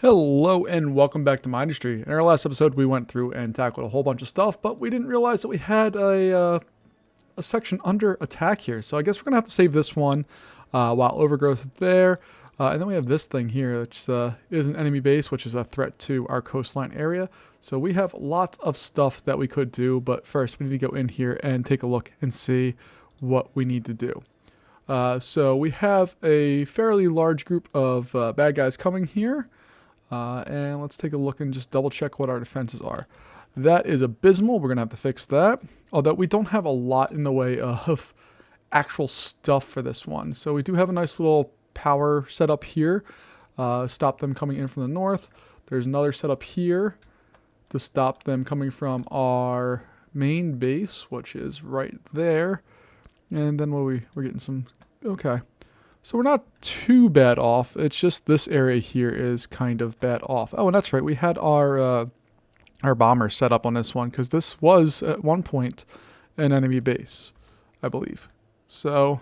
Hello and welcome back to Mindustry. In our last episode, we went through and tackled a whole bunch of stuff, but we didn't realize that we had a section under attack here. So I guess we're gonna have to save this one while overgrowth is there. And then we have this thing here, which is an enemy base, which is a threat to our coastline area. So we have lots of stuff that we could do, but first we need to go in here and take a look and see what we need to do. So we have a fairly large group of bad guys coming here. And let's take a look and just double check what our defenses are. That is abysmal. We're going to have to fix that. Although we don't have a lot in the way of actual stuff for this one. So we do have a nice little power setup here. Stop them coming in from the north. There's another setup here to stop them coming from our main base, which is right there. And then we're getting some... Okay. So we're not too bad off. It's just this area here is kind of bad off. Oh, and that's right. We had our bomber set up on this one because this was at one point an enemy base, I believe. So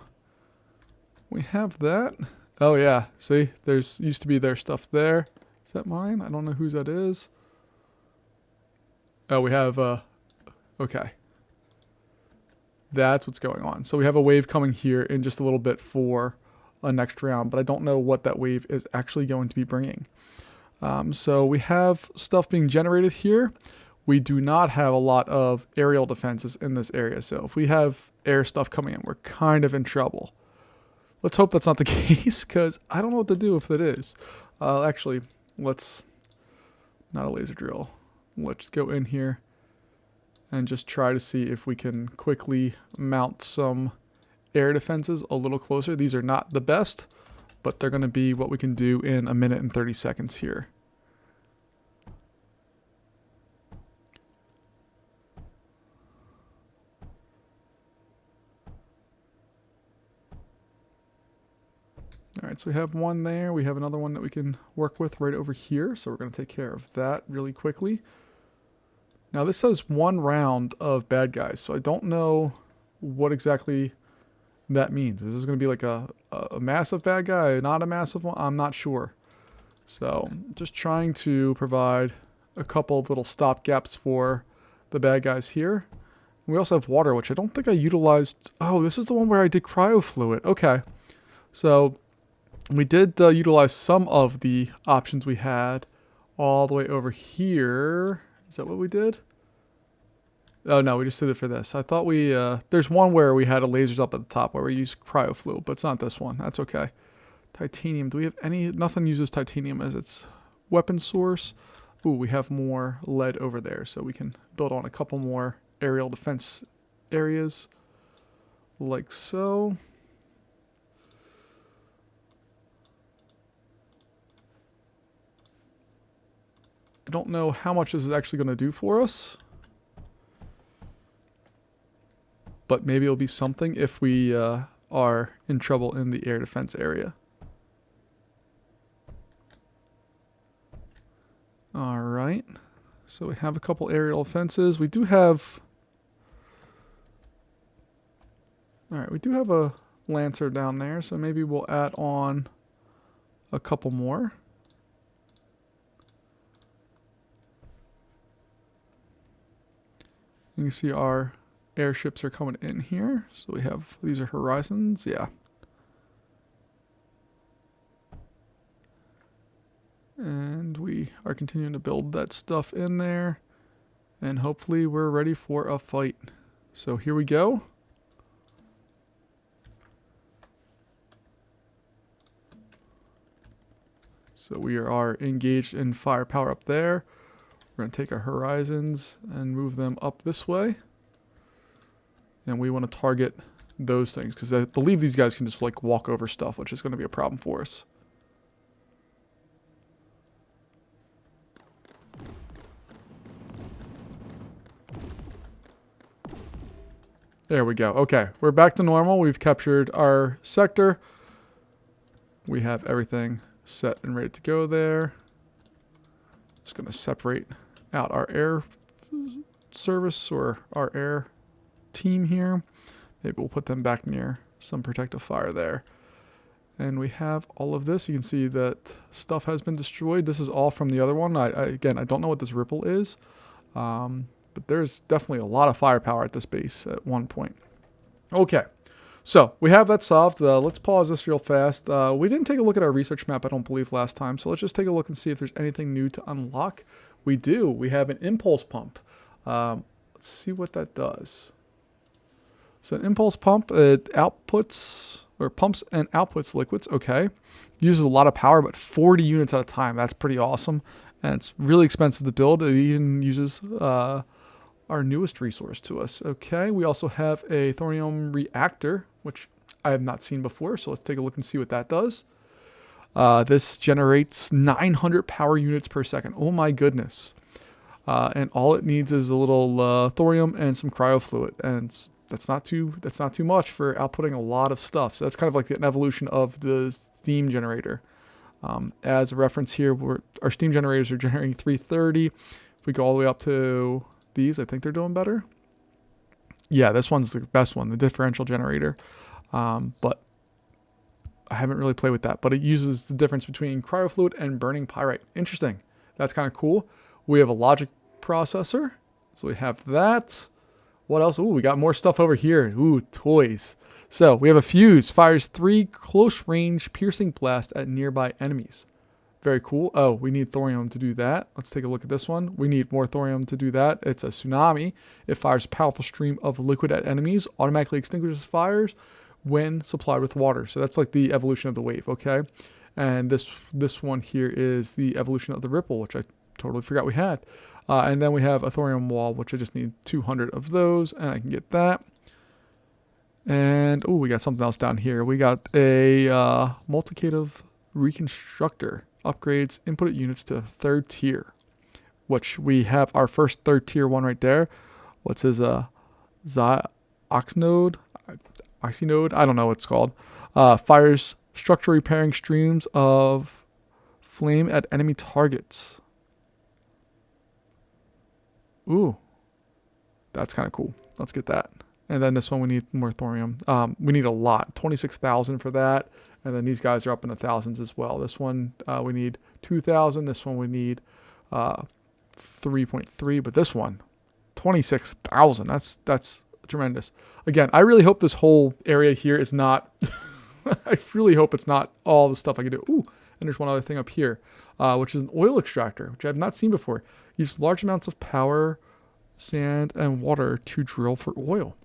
we have that. Oh yeah, see, there's used to be their stuff there. Is that mine? I don't know whose that is. Oh, we have okay. That's what's going on. So we have a wave coming here in just a little bit for a next round, but I don't know what that wave is actually going to be bringing. So we have stuff being generated here. We do not have a lot of aerial defenses in this area, so if we have air stuff coming in, we're kind of in trouble. Let's hope that's not the case, because I don't know what to do if it is. Actually, let's... Not a laser drill. Let's go in here and just try to see if we can quickly mount some air defenses a little closer. These are not the best, but they're going to be what we can do in a minute and 30 seconds here. Alright, so we have one there. We have another one that we can work with right over here. So we're going to take care of that really quickly. Now this says 1 round of bad guys, so I don't know what exactly that means. Is this going to be like a massive bad guy, not a massive one? I'm not sure. So just trying to provide a couple of little stop gaps for the bad guys here. We also have water, which I don't think I utilized. Oh, this is the one where I did cryo fluid. Okay. So we did utilize some of the options we had all the way over here. Is that what we did? Oh no, we just did it for this. I thought we, there's one where we had a lasers up at the top where we used cryo fluid, but it's not this one. That's okay. Titanium, do we have any, nothing uses titanium as its weapon source. Ooh, we have more lead over there, so we can build on a couple more aerial defense areas. Like so. I don't know how much this is actually going to do for us. But maybe it'll be something if we are in trouble in the air defense area. Alright. So we have a couple aerial defenses. We do have... Alright, we do have a Lancer down there, so maybe we'll add on a couple more. You can see our airships are coming in here. So we have, these are horizons, yeah. And we are continuing to build that stuff in there. And hopefully we're ready for a fight. So here we go. So we are engaged in firepower up there. We're going to take our horizons and move them up this way. And we want to target those things because I believe these guys can just like walk over stuff, which is going to be a problem for us. There we go. Okay, we're back to normal. We've captured our sector. We have everything set and ready to go there. Just going to separate out our air service or our air team here. Maybe we'll put them back near some protective fire there. And we have all of this. You can see that stuff has been destroyed. This is all from the other one. Again, I don't know what this ripple is. But there's definitely a lot of firepower at this base at one point. Okay. So we have that solved. Let's pause this real fast. We didn't take a look at our research map, I don't believe, last time. So let's just take a look and see if there's anything new to unlock. We do. We have an impulse pump. Let's see what that does. So an impulse pump, it outputs or pumps and outputs liquids. Okay. Uses a lot of power, but 40 units at a time. That's pretty awesome. And it's really expensive to build. It even uses our newest resource to us. Okay. We also have a thorium reactor, which I have not seen before. So let's take a look and see what that does. This generates 900 power units per second. Oh my goodness. And all it needs is a little thorium and some cryo fluid. And that's not too much for outputting a lot of stuff. So that's kind of like an evolution of the steam generator. As a reference here, our steam generators are generating 330. If we go all the way up to these, I think they're doing better. Yeah, this one's the best one, the differential generator. But I haven't really played with that. But it uses the difference between cryofluid and burning pyrite. Interesting. That's kind of cool. We have a logic processor. So we have that. What else? Ooh, we got more stuff over here. Ooh, toys. So we have a fuse. Fires 3 close-range piercing blasts at nearby enemies. Very cool. Oh, we need thorium to do that. Let's take a look at this one. We need more thorium to do that. It's a tsunami. It fires a powerful stream of liquid at enemies. Automatically extinguishes fires when supplied with water. So that's like the evolution of the wave, okay? And this one here is the evolution of the ripple, which I totally forgot we had. And then we have a thorium wall, which I just need 200 of those, and I can get that. And, oh, we got something else down here. We got a multiplicative reconstructor. Upgrades input units to 3rd tier, which we have our first 3rd tier one right there. What's his Oxynode? I don't know what it's called. Fires structure repairing streams of flame at enemy targets. Ooh, that's kind of cool. Let's get that. And then this one, we need more thorium. We need a lot, 26,000 for that. And then these guys are up in the thousands as well. This one, we need 2,000. This one, we need 3.3. But this one, 26,000. That's tremendous. Again, I really hope this whole area here is not... I really hope it's not all the stuff I can do. Ooh, and there's one other thing up here, which is an oil extractor, which I have not seen before. Use large amounts of power, sand, and water to drill for oil.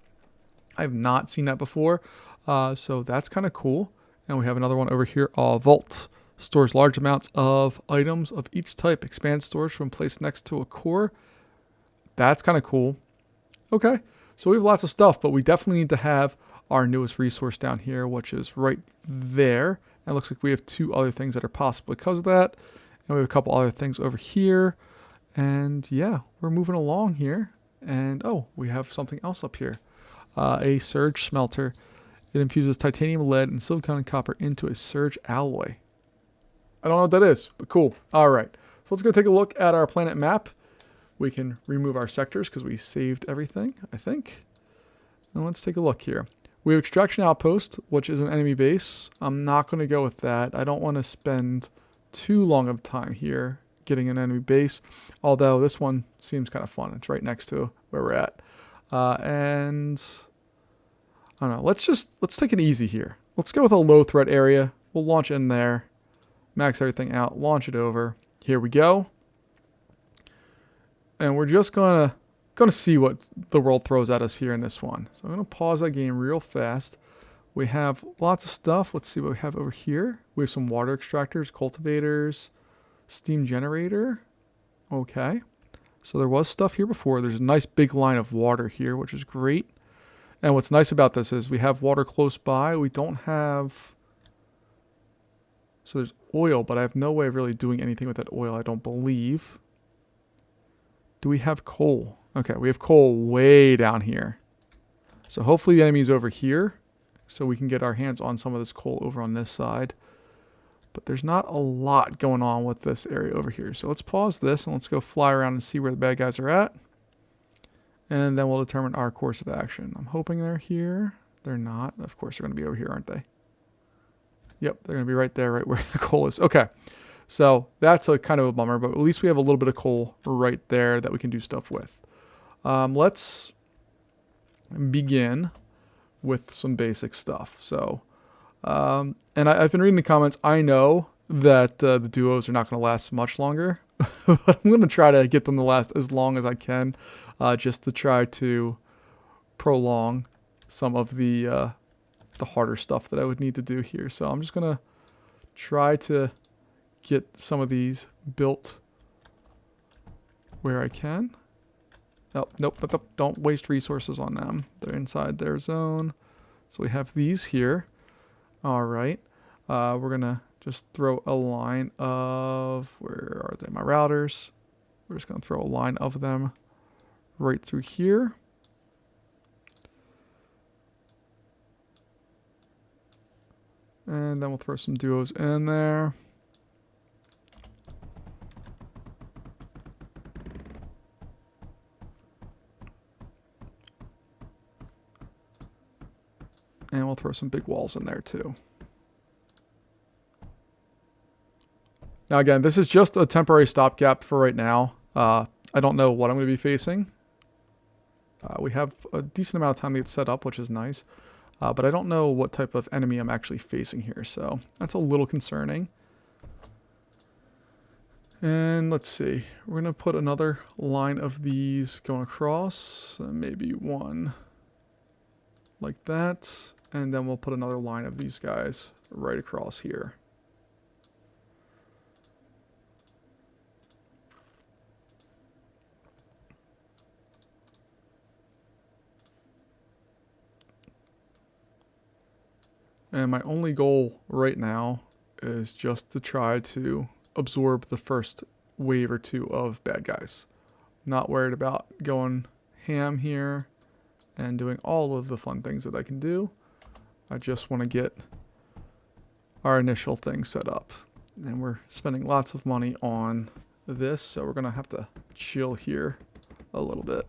I have not seen that before, so that's kind of cool. And we have another one over here, Vault. Stores large amounts of items of each type. Expands storage when placed next to a core. That's kind of cool. Okay, so we have lots of stuff, but we definitely need to have our newest resource down here, which is right there. And it looks like we have 2 other things that are possible because of that. And we have a couple other things over here. And yeah, we're moving along here. And oh, we have something else up here. A surge smelter. It infuses titanium, lead, and silicon and copper into a surge alloy. I don't know what that is, but cool. All right. So let's go take a look at our planet map. We can remove our sectors because we saved everything, I think. And let's take a look here. We have Extraction Outpost, which is an enemy base. I'm not going to go with that. I don't want to spend too long of time here getting an enemy base, although this one seems kind of fun. It's right next to where we're at. And I don't know. Let's take it easy here. Let's go with a low threat area. We'll launch in there, max everything out, launch it over. Here we go. And we're just gonna see what the world throws at us here in this one. So I'm gonna pause that game real fast. We have lots of stuff. Let's see what we have over here. We have some water extractors, cultivators, steam generator. Okay. So there was stuff here before. There's a nice big line of water here, which is great. And what's nice about this is we have water close by. We don't have... So there's oil, but I have no way of really doing anything with that oil, I don't believe. Do we have coal? Okay, we have coal way down here. So hopefully the enemy is over here, so we can get our hands on some of this coal over on this side. But there's not a lot going on with this area over here. So let's pause this and let's go fly around and see where the bad guys are at. And then we'll determine our course of action. I'm hoping they're here. They're not. Of course they're going to be over here, aren't they? Yep, they're going to be right there, right where the coal is. Okay, so that's a kind of a bummer, but at least we have a little bit of coal right there that we can do stuff with. Let's begin with some basic stuff. So, and I've been reading the comments. I know that the duos are not going to last much longer, but I'm going to try to get them to last as long as I can, just to try to prolong some of the harder stuff that I would need to do here. So I'm just going to try to get some of these built where I can. Oh, nope. Don't waste resources on them. They're inside their zone. So we have these here. All right. We're going to just throw a line of, where are they? My routers. We're just going to throw a line of them right through here. And then we'll throw some duos in there. And we'll throw some big walls in there too. Now again, this is just a temporary stopgap for right now. I don't know what I'm going to be facing. We have a decent amount of time to get set up, which is nice. But I don't know what type of enemy I'm actually facing here, so that's a little concerning. And let's see. We're going to put another line of these going across. Maybe one like that. And then we'll put another line of these guys right across here. And my only goal right now is just to try to absorb the first wave or two of bad guys. Not worried about going ham here and doing all of the fun things that I can do. I just want to get our initial thing set up. And we're spending lots of money on this, so we're going to have to chill here a little bit.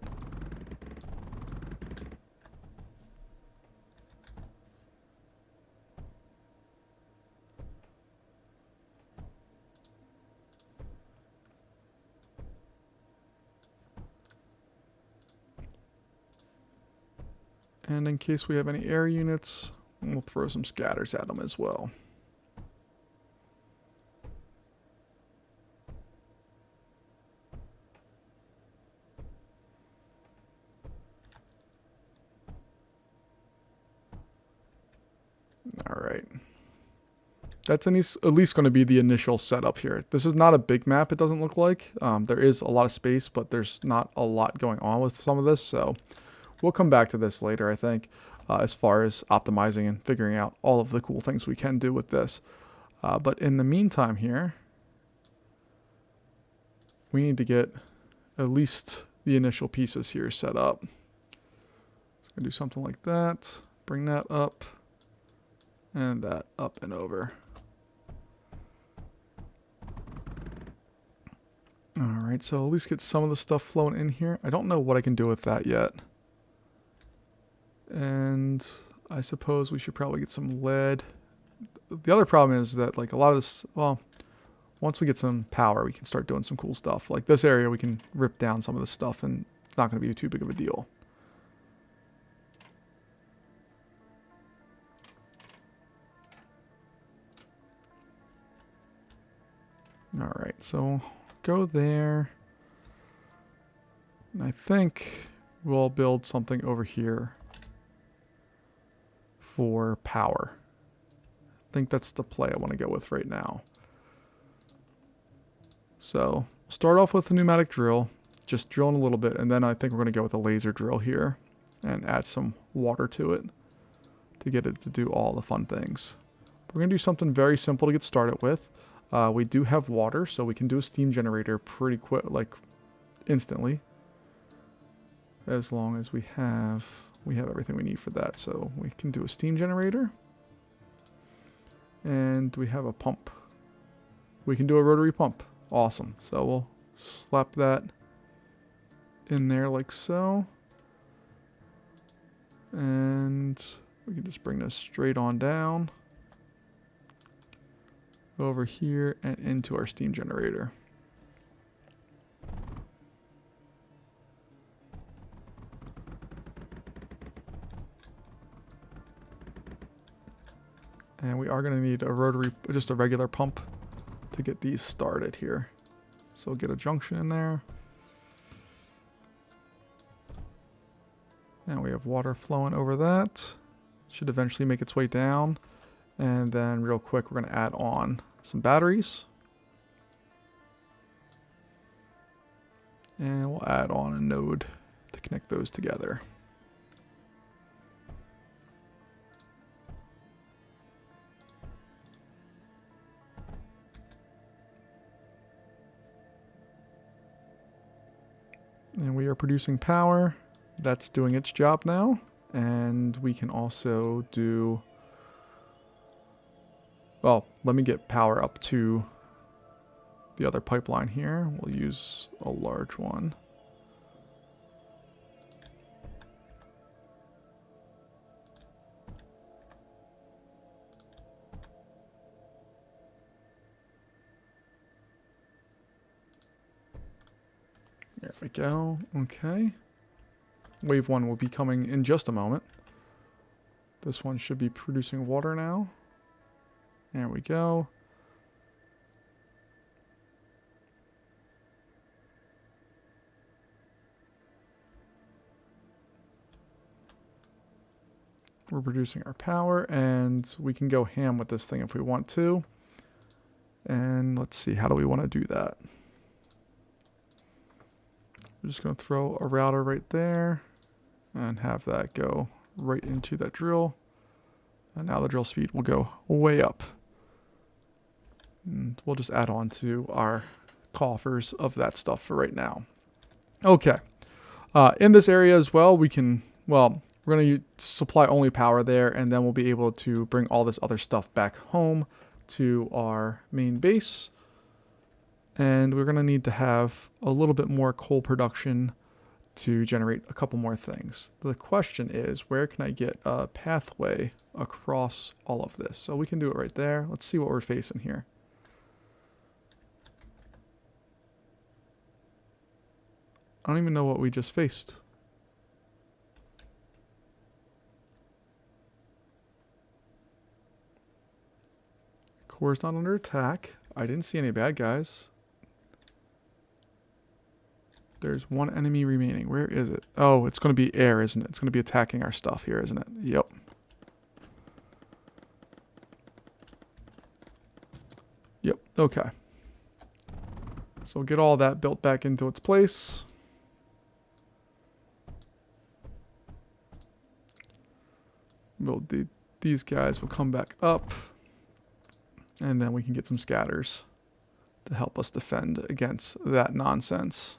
And in case we have any air units, we'll throw some scatters at them as well. All right. That's at least going to be the initial setup here. This is not a big map, it doesn't look like. There is a lot of space, but there's not a lot going on with some of this, so we'll come back to this later, I think, as far as optimizing and figuring out all of the cool things we can do with this. But in the meantime here, we need to get at least the initial pieces here set up. So I'm going to do something like that, bring that up, and that up and over. Alright, so at least get some of the stuff flowing in here. I don't know what I can do with that yet. And I suppose we should probably get some lead. The other problem is that, like, a lot of this, well, once we get some power, we can start doing some cool stuff. Like this area, we can rip down some of this stuff and it's not going to be too big of a deal. Alright, so go there. And I think we'll build something over here for power. I think that's the play I want to go with right now. So start off with a pneumatic drill, just drilling a little bit, and then I think we're going to go with a laser drill here and add some water to it to get it to do all the fun things. We're going to do something very simple to get started with. We do have water, so we can do a steam generator pretty quick, like instantly, as long as we have everything we need for that. So we can do a steam generator, and we have a pump. We can do a rotary pump. Awesome. So we'll slap that in there like so, and we can just bring this straight on down. over here and into our steam generator. And we are going to need a rotary, just a regular pump to get these started here. So we'll get a junction in there. And we have water flowing over that. Should eventually make its way down. And then real quick, we're going to add on some batteries. And we'll add on a node to connect those together. And we are producing power. That's doing its job now. And we can also do... Well, let me get power up to the other pipeline here. We'll use a large one. There we go. Okay. Wave 1 will be coming in just a moment. This one should be producing water now. There we go. We're producing our power, and we can go ham with this thing if we want to. And let's see, how do we want to do that? We're just going to throw a router right there and have that go right into that drill. And now the drill speed will go way up. And we'll just add on to our coffers of that stuff for right now. Okay. In this area as well, we can, well, we're going to supply only power there, and then we'll be able to bring all this other stuff back home to our main base. And we're going to need to have a little bit more coal production to generate a couple more things. The question is, where can I get a pathway across all of this? So we can do it right there. Let's see what we're facing here. I don't even know what we just faced. Core's not under attack. I didn't see any bad guys. There's one enemy remaining. Where is it? Oh, it's going to be air, isn't it? It's going to be attacking our stuff here, isn't it? Yep. Yep, okay. So we'll get all that built back into its place. These guys will come back up. And then we can get some scatters to help us defend against that nonsense.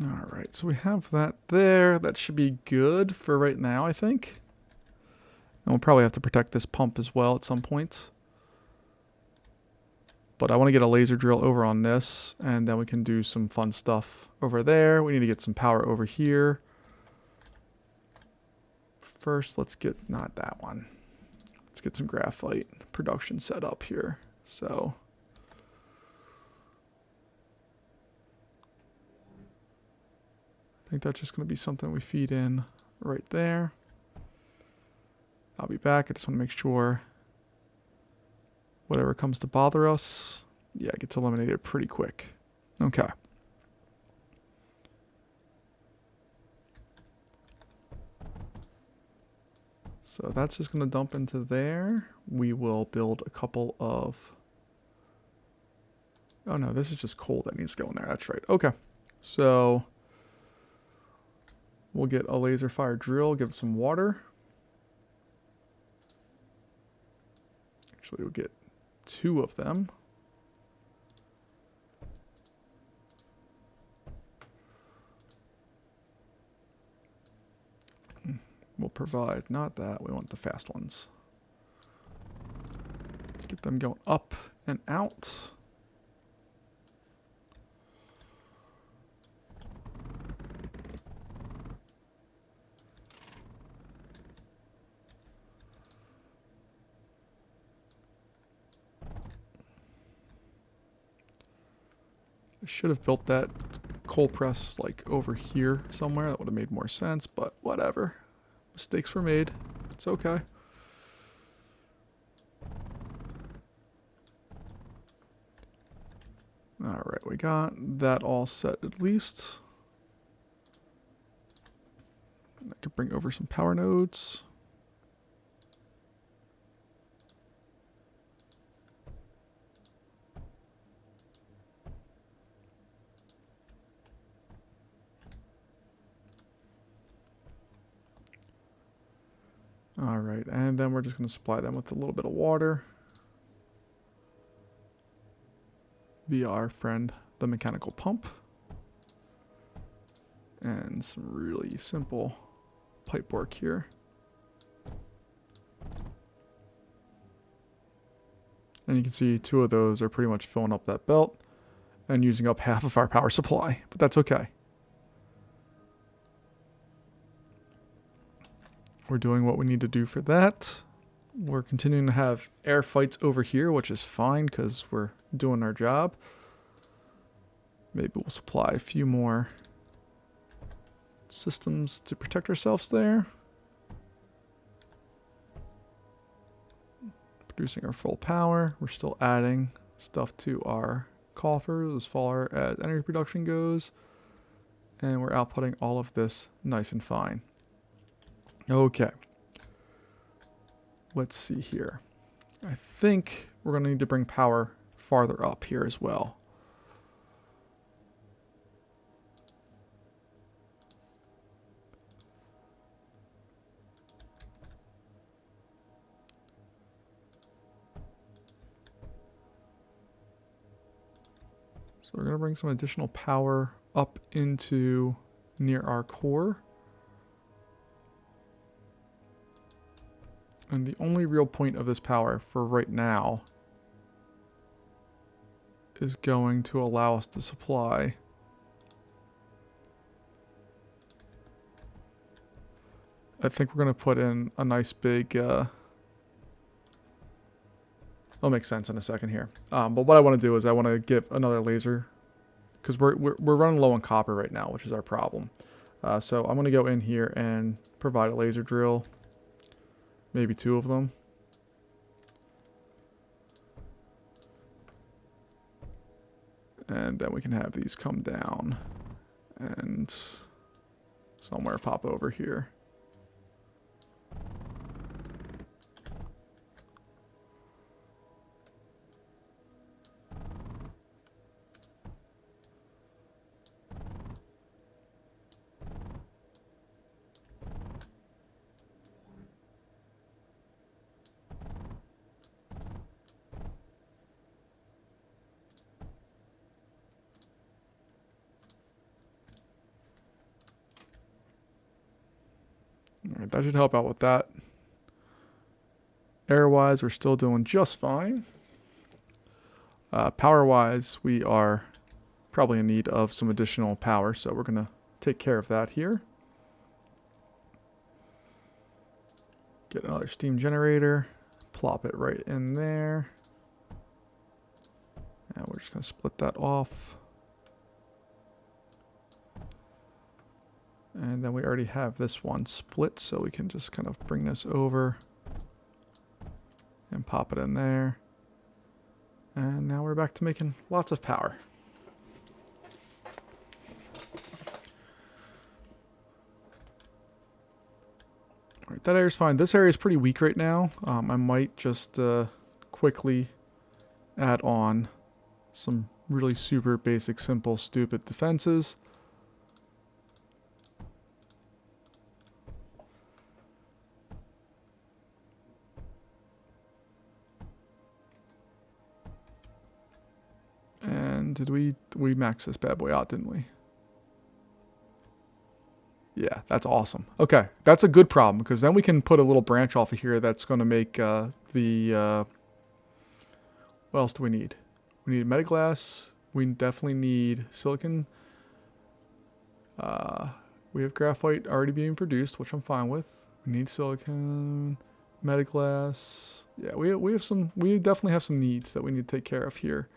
Alright, so we have that there. That should be good for right now, I think. And we'll probably have to protect this pump as well at some point. But I want to get a laser drill over on this, and then we can do some fun stuff over there. We need to get some power over here. First, let's get, not that one. Let's get some graphite production set up here. So I think that's just going to be something we feed in right there. I'll be back. I just want to make sure whatever comes to bother us, yeah, it gets eliminated pretty quick. Okay. So that's just going to dump into there. We will build a couple of... Oh no, this is just coal that needs to go in there. That's right. Okay. So we'll get a laser fire drill, give it some water. Actually, we'll get 2 of them. We'll provide, not that, we want the fast ones. want them going up and out. I should have built that coal press like over here somewhere. That would have made more sense, but whatever. Mistakes were made. It's okay. Alright, we got that all set at least. I could bring over some power nodes. Alright, and then we're just going to supply them with a little bit of water via our friend, the mechanical pump. And some really simple pipe work here. And you can see 2 of those are pretty much filling up that belt and using up half of our power supply, but that's okay. We're doing what we need to do for that. We're continuing to have air fights over here, which is fine because we're doing our job. Maybe we'll supply a few more systems to protect ourselves there. Producing our full power. We're still adding stuff to our coffers as far as energy production goes. And we're outputting all of this nice and fine. Okay. Let's see here. I think we're going to need to bring power farther up here as well. So we're going to bring some additional power up into near our core. And the only real point of this power for right now is going to allow us to supply I think we're going to put in a nice big it'll make sense in a second here. But what I want to do is I want to give another laser because we're running low on copper right now, which is our problem. So I'm going to go in here and provide a laser drill. Maybe 2 of them. And then we can have these come down and somewhere pop over here. Alright, that should help out with that. Air-wise, we're still doing just fine. Power-wise, we are probably in need of some additional power, so we're going to take care of that here. Get another steam generator, plop it right in there. And we're just going to split that off. And then we already have this one split, so we can just kind of bring this over and pop it in there. And now we're back to making lots of power. Alright, that area's fine. This area is pretty weak right now. I might just quickly add on some really super basic, simple, stupid defenses. And did we max this bad boy out, didn't we? Yeah, that's awesome. Okay, that's a good problem because then we can put a little branch off of here that's going to make the What else do we need? We need metaglass. We definitely need silicon. We have graphite already being produced, which I'm fine with. We need silicon, metaglass. Yeah, we have some. We definitely have some needs that we need to take care of here.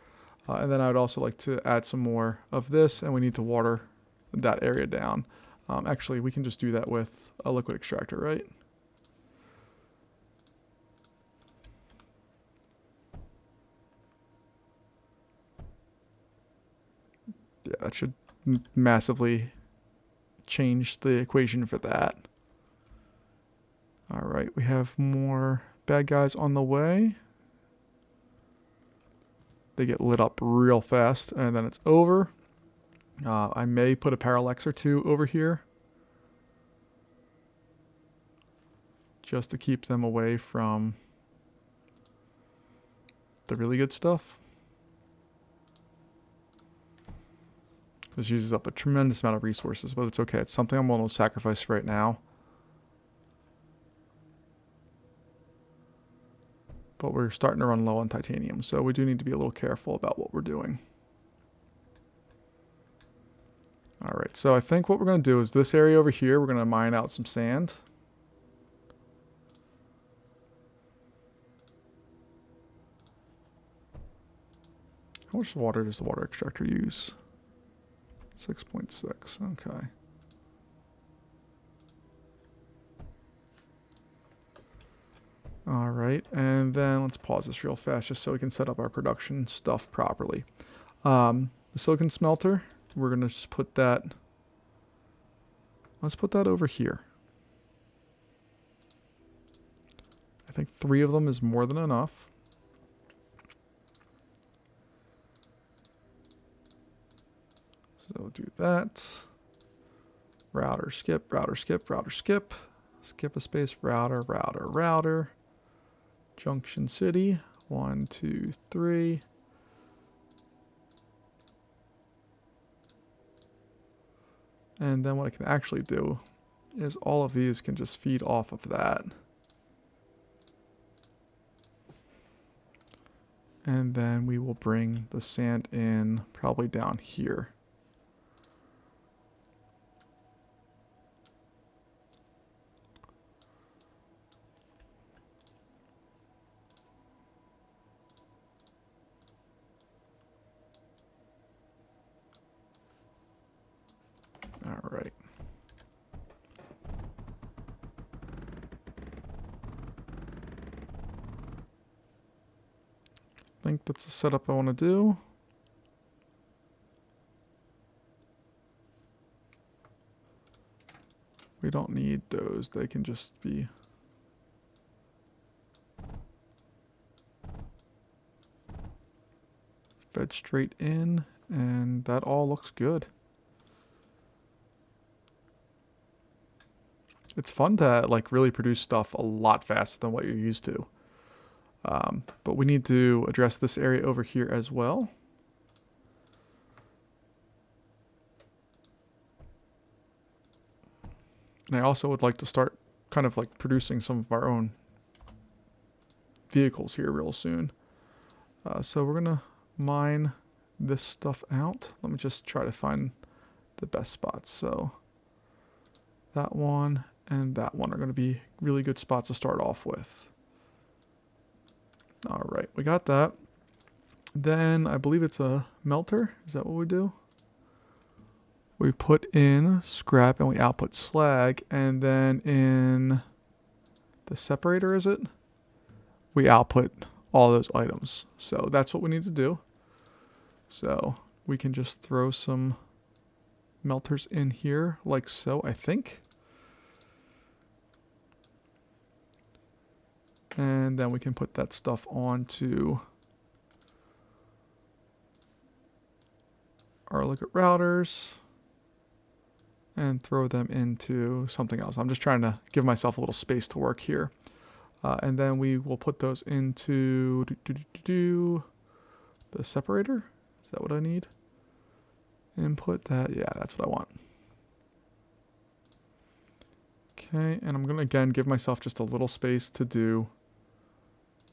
And then I would also like to add some more of this, and we need to water that area down. Actually, we can just do that with a liquid extractor, right? Yeah, that should massively change the equation for that. All right, we have more bad guys on the way. They get lit up real fast, and then it's over. I may put a parallax or two over here, just to keep them away from the really good stuff. This uses up a tremendous amount of resources, but it's okay. It's something I'm willing to sacrifice right now. But we're starting to run low on titanium, so we do need to be a little careful about what we're doing. All right, so I think what we're going to do is this area over here, we're going to mine out some sand. How much water does the water extractor use? 6.6, okay. All right, and then let's pause this real fast just so we can set up our production stuff properly. The silicon smelter, we're gonna just put that, let's put that over here. I think 3 of them is more than enough. So we'll do that. Router, skip, router, skip, router, skip. Skip a space, router, router, router. Junction City, 1, 2, 3. And then what I can actually do is all of these can just feed off of that. And then we will bring the sand in probably down here. All right. I think that's the setup I want to do. We don't need those. They can just be fed straight in, and that all looks good. It's fun to like really produce stuff a lot faster than what you're used to. But we need to address this area over here as well. And I also would like to start kind of like producing some of our own vehicles here real soon. So we're going to mine this stuff out. Let me just try to find the best spots. So that one and that one are going to be really good spots to start off with. All right, we got that. Then I believe it's a melter. Is that what we do? We put in scrap and we output slag, and then in the separator, is it? We output all those items. So that's what we need to do. So we can just throw some melters in here like so, I think. And then we can put that stuff onto our liquid routers and throw them into something else. I'm just trying to give myself a little space to work here. And then we will put those into the separator. Is that what I need? Input that. Yeah, that's what I want. Okay, and I'm going to again give myself just a little space to do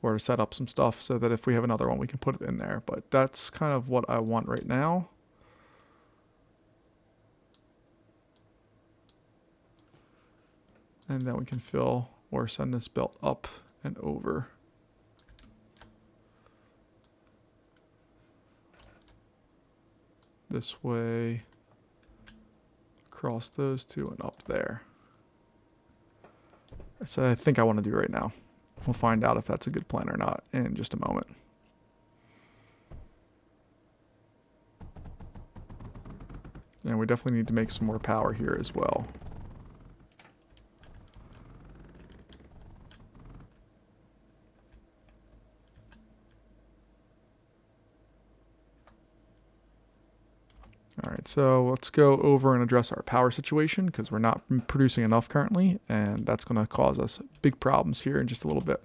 or to set up some stuff so that if we have another one, we can put it in there. But that's kind of what I want right now. And then we can fill or send this belt up and over. This way, across those two and up there. That's what I think I want to do right now. We'll find out if that's a good plan or not in just a moment. And we definitely need to make some more power here as well. Alright, so let's go over and address our power situation because we're not producing enough currently, and that's going to cause us big problems here in just a little bit.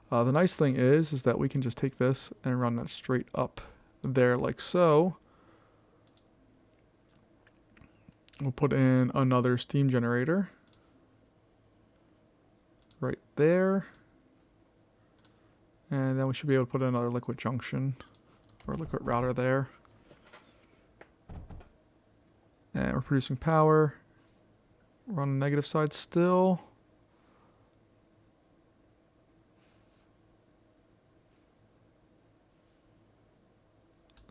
The nice thing is that we can just take this and run that straight up there like so. We'll put in another steam generator right there. And then we should be able to put in another liquid junction or liquid router there. And we're producing power. We're on the negative side still.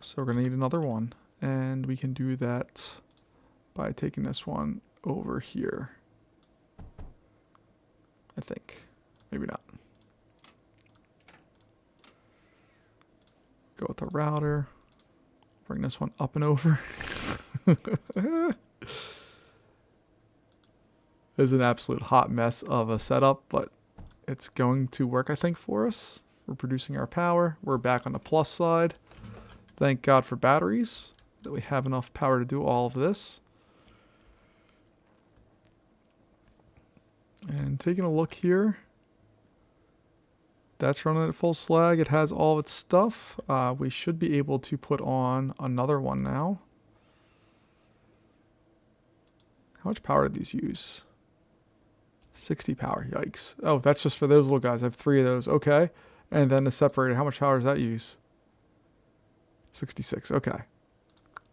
So we're going to need another one. And we can do that by taking this one over here. I think. Maybe not. Go with the router. Bring this one up and over. It's an absolute hot mess of a setup, but it's going to work, I think, for us. We're producing our power. We're back on the plus side. Thank God for batteries, that we have enough power to do all of this. And taking a look here, that's running at full slag. It has all of its stuff. We should be able to put on another one now. How much power did these use? 60 power, yikes. Oh, that's just for those little guys. I have 3 of those, okay. And then the separator, how much power does that use? 66, okay.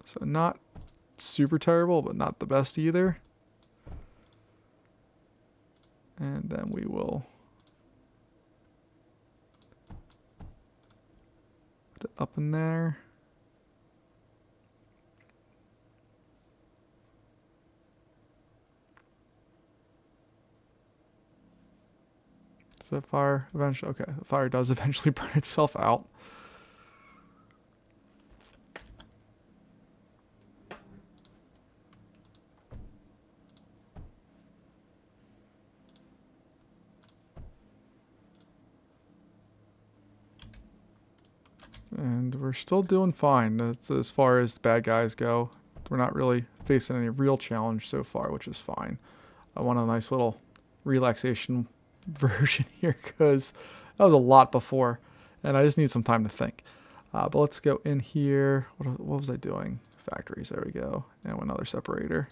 So not super terrible, but not the best either. And then we will put it up in there. Does that fire eventually? Okay, the fire does eventually burn itself out. And we're still doing fine. That's as far as bad guys go. We're not really facing any real challenge so far, which is fine. I want a nice little relaxation version here because that was a lot before and I just need some time to think. But let's go in here. What was I doing? Factories, there we go. And another separator.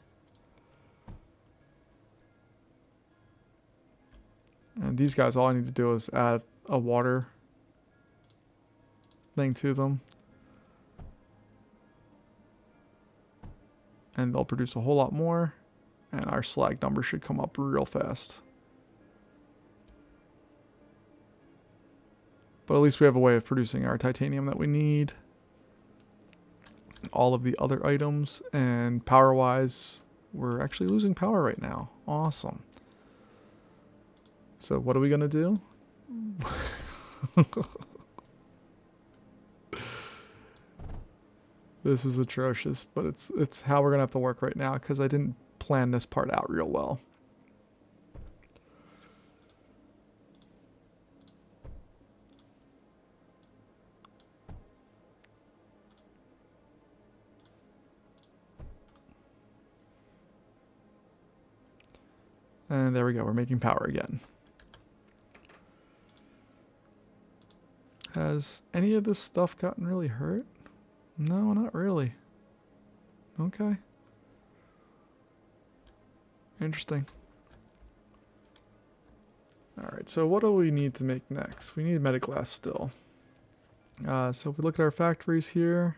And these guys, all I need to do is add a water thing to them. And they'll produce a whole lot more. And our slag number should come up real fast. But at least we have a way of producing our titanium that we need. All of the other items. And power-wise, we're actually losing power right now. Awesome. So what are we going to do? This is atrocious, but it's how we're going to have to work right now because I didn't plan this part out real well. And there we go, we're making power again. Has any of this stuff gotten really hurt? No, not really. Okay. Interesting. Alright, so what do we need to make next? We need metaglass still. So if we look at our factories here,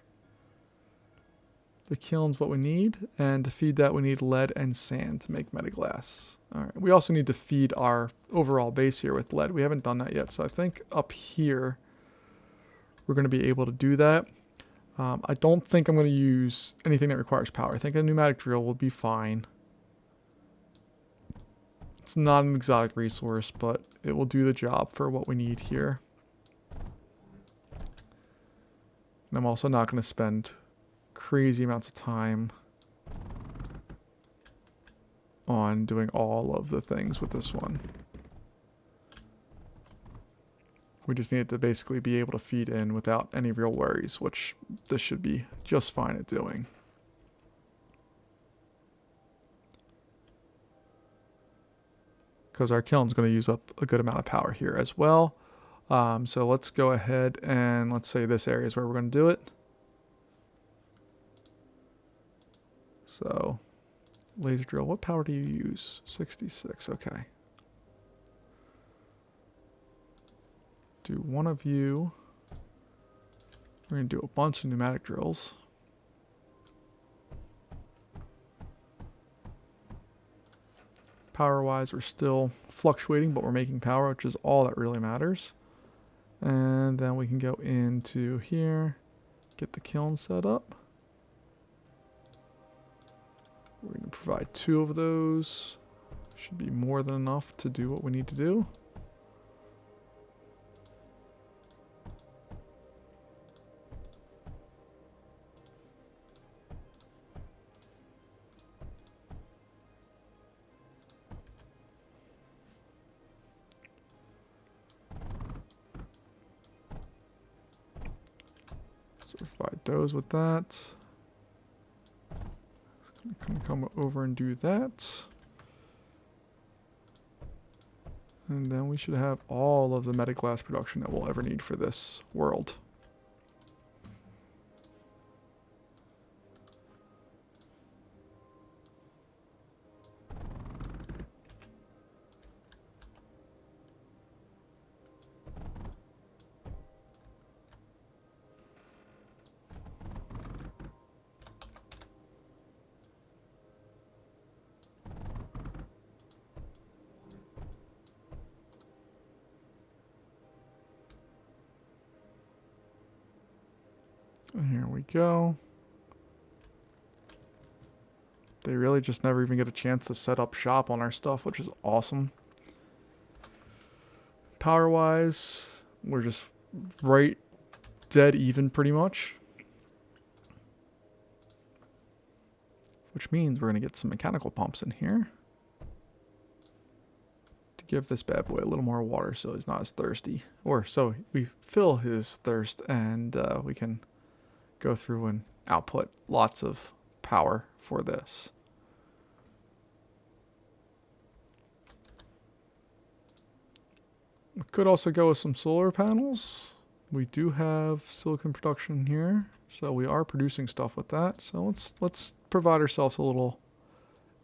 the kiln's what we need, and to feed that we need lead and sand to make metaglass. Alright, we also need to feed our overall base here with lead. We haven't done that yet, so I think up here we're going to be able to do that. I don't think I'm going to use anything that requires power. I think a pneumatic drill will be fine. It's not an exotic resource, but it will do the job for what we need here. And I'm also not going to spend crazy amounts of time on doing all of the things with this one. We just need it to basically be able to feed in without any real worries, which this should be just fine at doing. Because our kiln's going to use up a good amount of power here as well. So let's go ahead and let's say this area is where we're going to do it. So laser drill, what power do you use? 66, okay. Do one of you. We're going to do a bunch of pneumatic drills. Power-wise, we're still fluctuating, but we're making power, which is all that really matters. And then we can go into here, get the kiln set up. We're going to provide 2 of those. Should be more than enough to do what we need to do. So provide those with that. Gonna come over and do that. And then we should have all of the metaglass production that we'll ever need for this world. And here we go. They really just never even get a chance to set up shop on our stuff, which is awesome. Power-wise, we're just right dead even pretty much. Which means we're going to get some mechanical pumps in here. To give this bad boy a little more water so he's not as thirsty. Or so we fill his thirst and we can go through and output lots of power for this. We could also go with some solar panels. We do have silicon production here, so we are producing stuff with that. So let's provide ourselves a little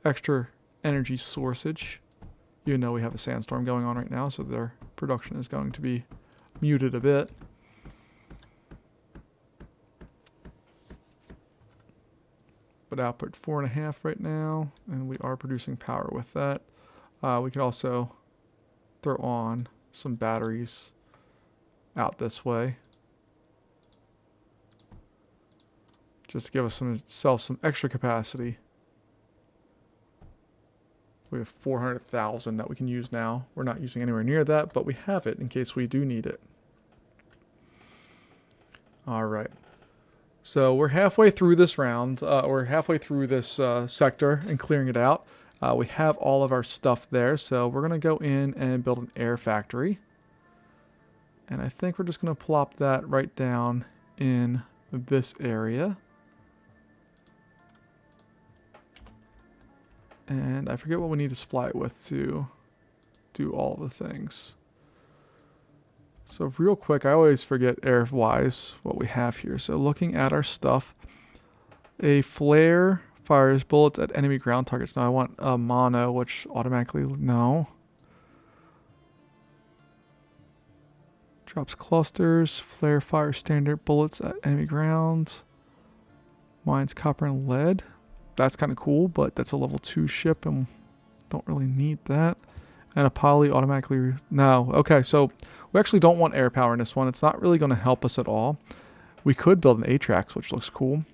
extra energy sourceage, even though we have a sandstorm going on right now, so their production is going to be muted a bit. But output 4.5 right now, and we are producing power with that. We could also throw on some batteries out this way, just to give us some extra capacity. We have 400,000 that we can use now. We're not using anywhere near that, but we have it in case we do need it. All right. So we're halfway through this round. We're halfway through this sector and clearing it out. We have all of our stuff there, so we're going to go in and build an air factory. And I think we're just going to plop that right down in this area. And I forget what we need to supply it with to do all the things. So real quick, I always forget air-wise what we have here. So looking at our stuff, a flare fires bullets at enemy ground targets. Now I want a mono, which automatically, no. Drops clusters, flare fire standard bullets at enemy grounds. Mines copper and lead. That's kind of cool, but that's a level 2 ship and don't really need that. And a poly automatically... No. Okay, so we actually don't want air power in this one. It's not really going to help us at all. We could build an Atrax, which looks cool.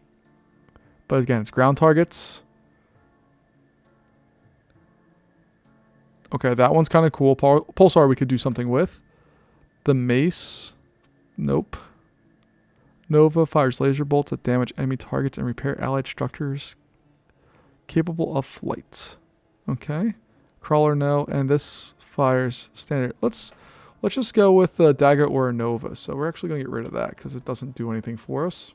But again, it's ground targets. Okay, that one's kind of cool. Pulsar we could do something with. The mace. Nope. Nova fires laser bolts that damage enemy targets and repair allied structures capable of flight. Okay. Crawler, no. And this fires standard. Let's just go with a dagger or a Nova. So we're actually going to get rid of that because it doesn't do anything for us.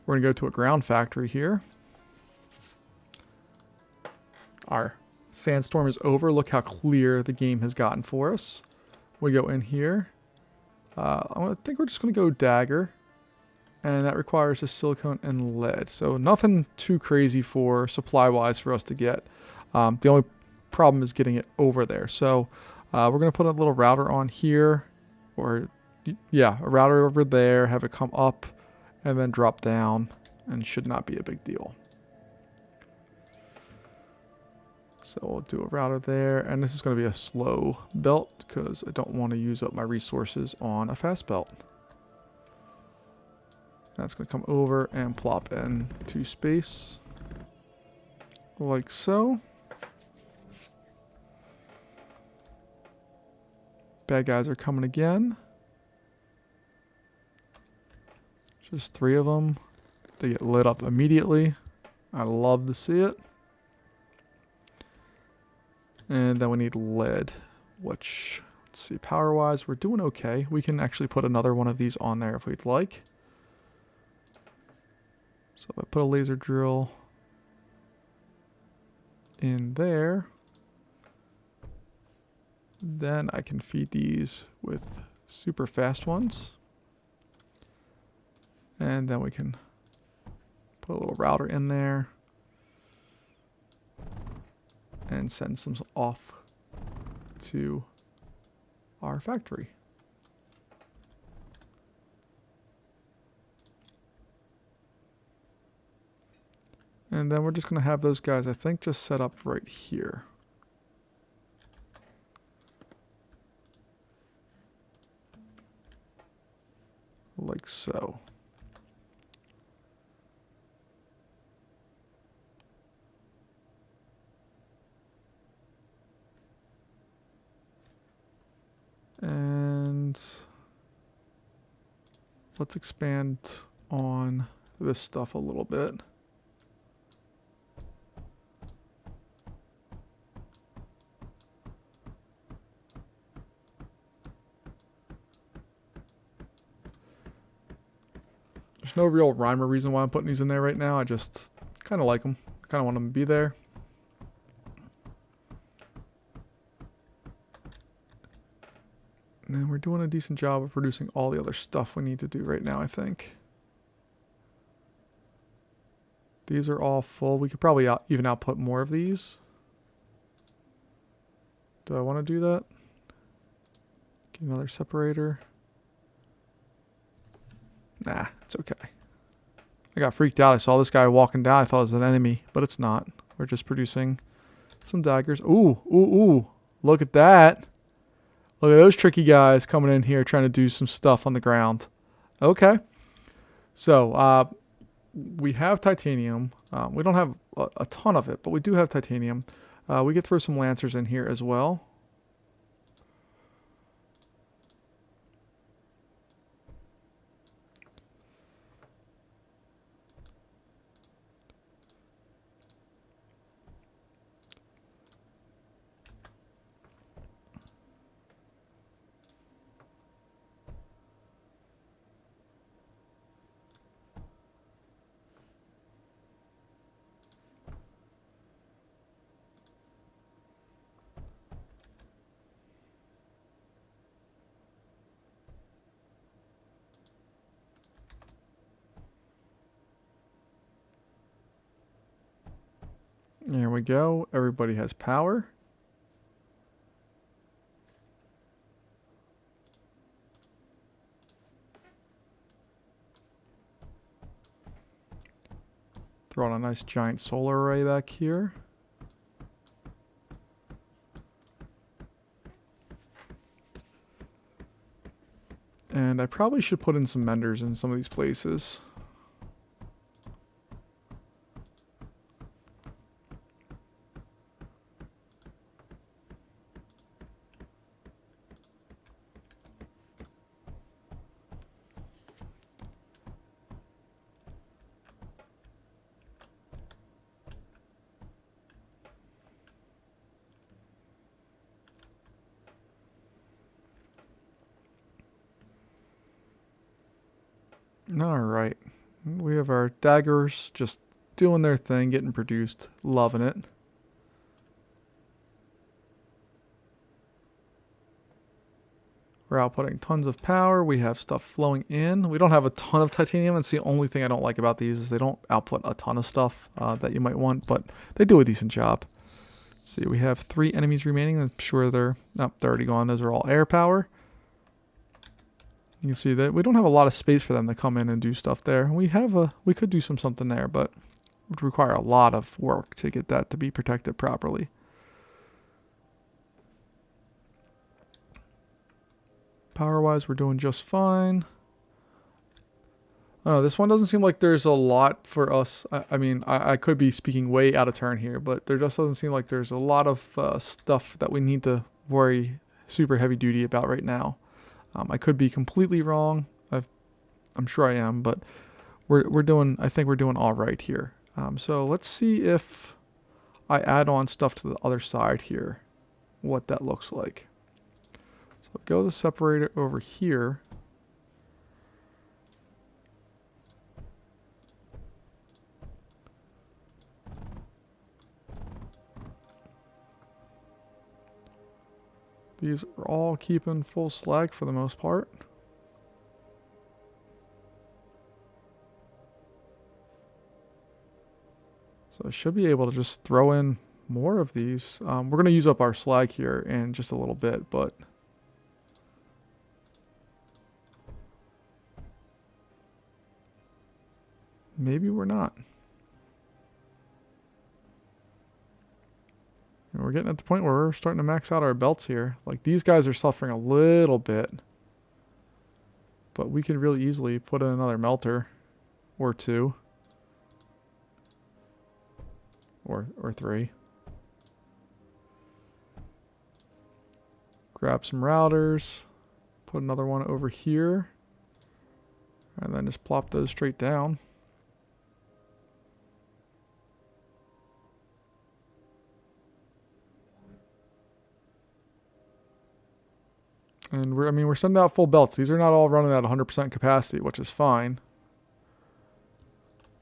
We're going to go to a ground factory here. Our sandstorm is over. Look how clear the game has gotten for us. We go in here. I think we're just going to go dagger. And that requires a silicone and lead. So nothing too crazy for supply-wise for us to get. The only problem is getting it over there. So we're going to put a little router on here. Or, yeah, a router over there. Have it come up and then drop down. And should not be a big deal. So we'll do a router there. And this is going to be a slow belt because I don't want to use up my resources on a fast belt. That's going to come over and plop into space. Like so. Bad guys are coming again. Just 3 of them. They get lit up immediately. I love to see it. And then we need lead, which, let's see, power-wise, we're doing okay. We can actually put another one of these on there if we'd like. So if I put a laser drill in there, then I can feed these with super fast ones. And then we can put a little router in there and send some off to our factory. And then we're just going to have those guys, I think, just set up right here. Like so. And let's expand on this stuff a little bit. There's no real rhyme or reason why I'm putting these in there right now. I just kind of like them. I kind of want them to be there. And we're doing a decent job of producing all the other stuff we need to do right now, I think. These are all full. We could probably even output more of these. Do I want to do that? Get another separator. Nah, it's okay. I got freaked out. I saw this guy walking down. I thought it was an enemy, but it's not. We're just producing some daggers. Ooh, ooh, ooh. Look at that. Look at those tricky guys coming in here trying to do some stuff on the ground. Okay. So, we have titanium. We don't have a ton of it, but we do have titanium. We could throw some lancers in here as well. There we go. Everybody has power. Throw on a nice giant solar array back here. And I probably should put in some menders in some of these places. All right. We have our daggers just doing their thing, getting produced. Loving it. We're outputting tons of power. We have stuff flowing in. We don't have a ton of titanium. That's the only thing I don't like about these is they don't output a ton of stuff that you might want, but they do a decent job. Let's see, we have 3 enemies remaining. I'm sure they're already gone. Those are all air power. You can see that we don't have a lot of space for them to come in and do stuff there. We could do something there, but it would require a lot of work to get that to be protected properly. Power-wise, we're doing just fine. Oh, this one doesn't seem like there's a lot for us. I mean, I could be speaking way out of turn here, but there just doesn't seem like there's a lot of stuff that we need to worry super heavy duty about right now. I could be completely wrong. I'm sure I am, but I think we're doing all right here. So let's see if I add on stuff to the other side here, what that looks like. So go to the separator over here. These are all keeping full slag for the most part. So I should be able to just throw in more of these. We're going to use up our slag here in just a little bit, but maybe we're not. And we're getting at the point where we're starting to max out our belts here. Like, these guys are suffering a little bit. But we could really easily put in another melter. Or 2. Or 3. Grab some routers. Put another one over here. And then just plop those straight down. And we're sending out full belts. These are not all running at 100% capacity, which is fine.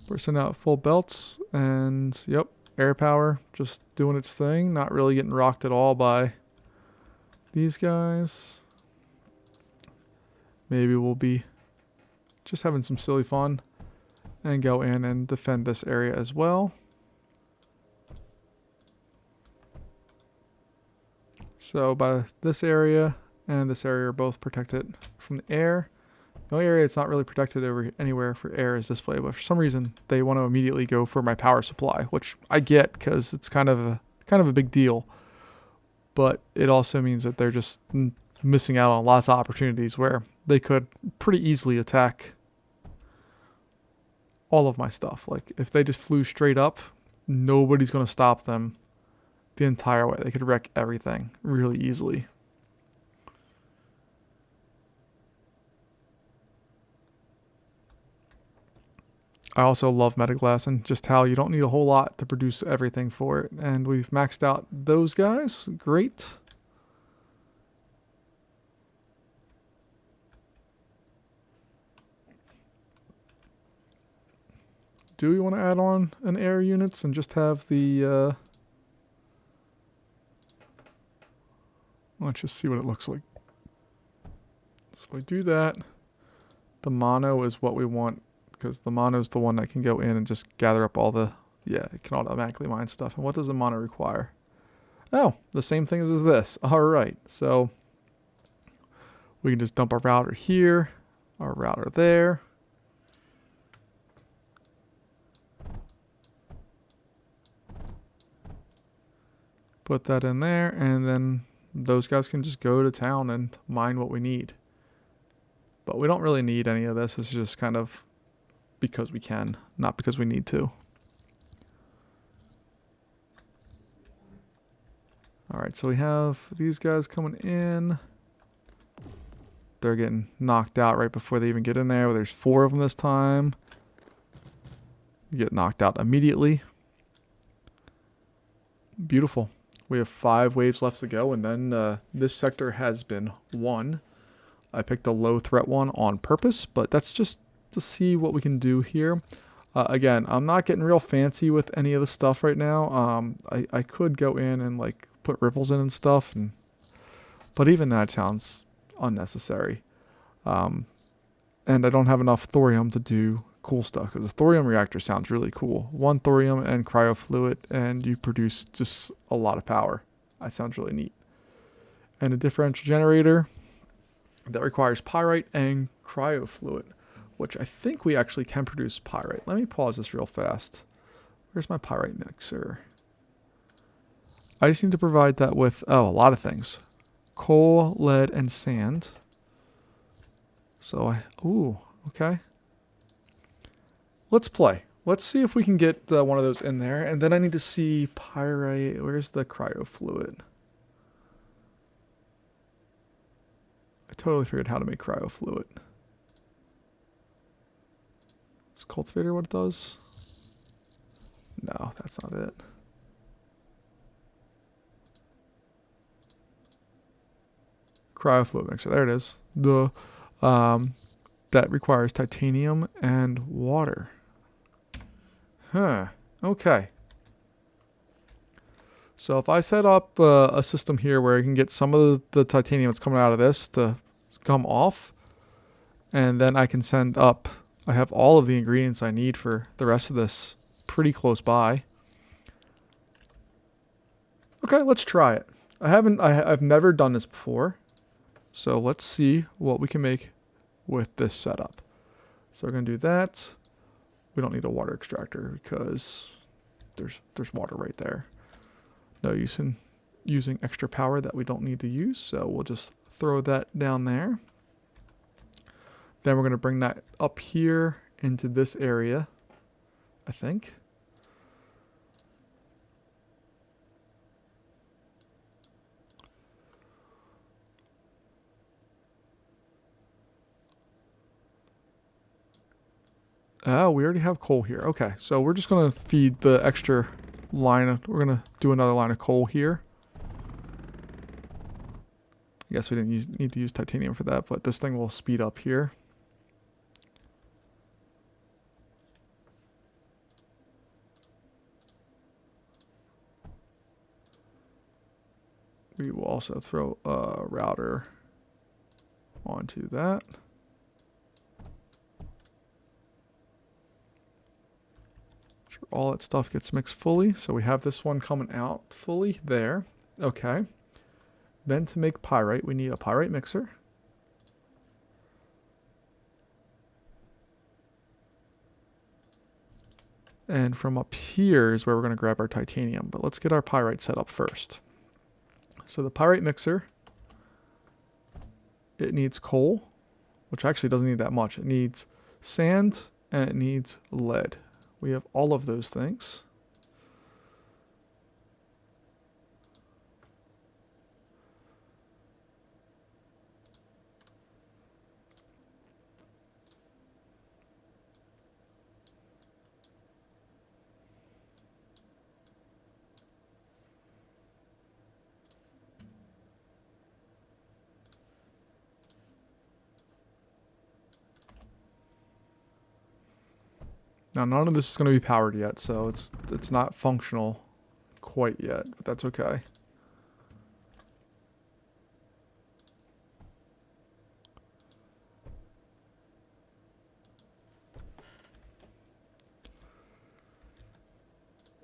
We're sending out full belts, and yep, air power just doing its thing, not really getting rocked at all by these guys. Maybe we'll be just having some silly fun and go in and defend this area as well. So by this area and this area are both protected from the air. The only area it's not really protected over anywhere for air is this way, but for some reason they want to immediately go for my power supply, which I get because it's kind of a big deal. But it also means that they're just missing out on lots of opportunities where they could pretty easily attack all of my stuff. Like, if they just flew straight up, nobody's going to stop them the entire way. They could wreck everything really easily. I also love Metaglass and just how you don't need a whole lot to produce everything for it. And we've maxed out those guys. Great. Do we want to add on an air units and just have the... let's just see what it looks like. So we do that. The mono is what we want, because the mono is the one that can go in and just gather up all the... Yeah, it can automatically mine stuff. And what does the mono require? Oh, the same thing as this. All right, so we can just dump our router here, our router there. Put that in there, and then those guys can just go to town and mine what we need. But we don't really need any of this. It's just kind of because we can, not because we need to. Alright, so we have these guys coming in. They're getting knocked out right before they even get in there. There's 4 of them this time. You get knocked out immediately. Beautiful. We have 5 waves left to go, and then this sector has been won. I picked a low threat one on purpose, but that's just to see what we can do here. Again, I'm not getting real fancy with any of the stuff right now. I could go in and like put ripples in and stuff, but even that sounds unnecessary. And I don't have enough thorium to do cool stuff, because the thorium reactor sounds really cool. 1 thorium and cryofluid, and you produce just a lot of power. That sounds really neat. And a differential generator that requires pyrite and cryofluid, which I think we actually can produce pyrite. Let me pause this real fast. Where's my pyrite mixer? I just need to provide that with, a lot of things. Coal, lead, and sand. So okay. Let's play. Let's see if we can get one of those in there. And then I need to see pyrite. Where's the cryofluid? I totally figured how to make cryofluid. Is cultivator what it does? No, that's not it. Cryofluid mixer. There it is. That requires titanium and water. Okay. So if I set up a system here where I can get some of the titanium that's coming out of this to come off, and then I can send up, I have all of the ingredients I need for the rest of this pretty close by. Okay, let's try it. I've never done this before. So let's see what we can make with this setup. So we're going to do that. We don't need a water extractor because there's water right there. No use in using extra power that we don't need to use, so we'll just throw that down there. Then we're going to bring that up here into this area, I think. Oh, we already have coal here. Okay, so we're just going to feed the extra line. We're going to do another line of coal here. I guess we didn't need to use titanium for that, but this thing will speed up here. We will also throw a router onto that. All that stuff gets mixed fully. So we have this one coming out fully there. Okay. Then to make pyrite, we need a pyrite mixer. And from up here is where we're going to grab our titanium. But let's get our pyrite set up first. So the pyrite mixer, it needs coal, which actually doesn't need that much. It needs sand and it needs lead. We have all of those things. Now, none of this is going to be powered yet, so it's not functional quite yet, but that's okay.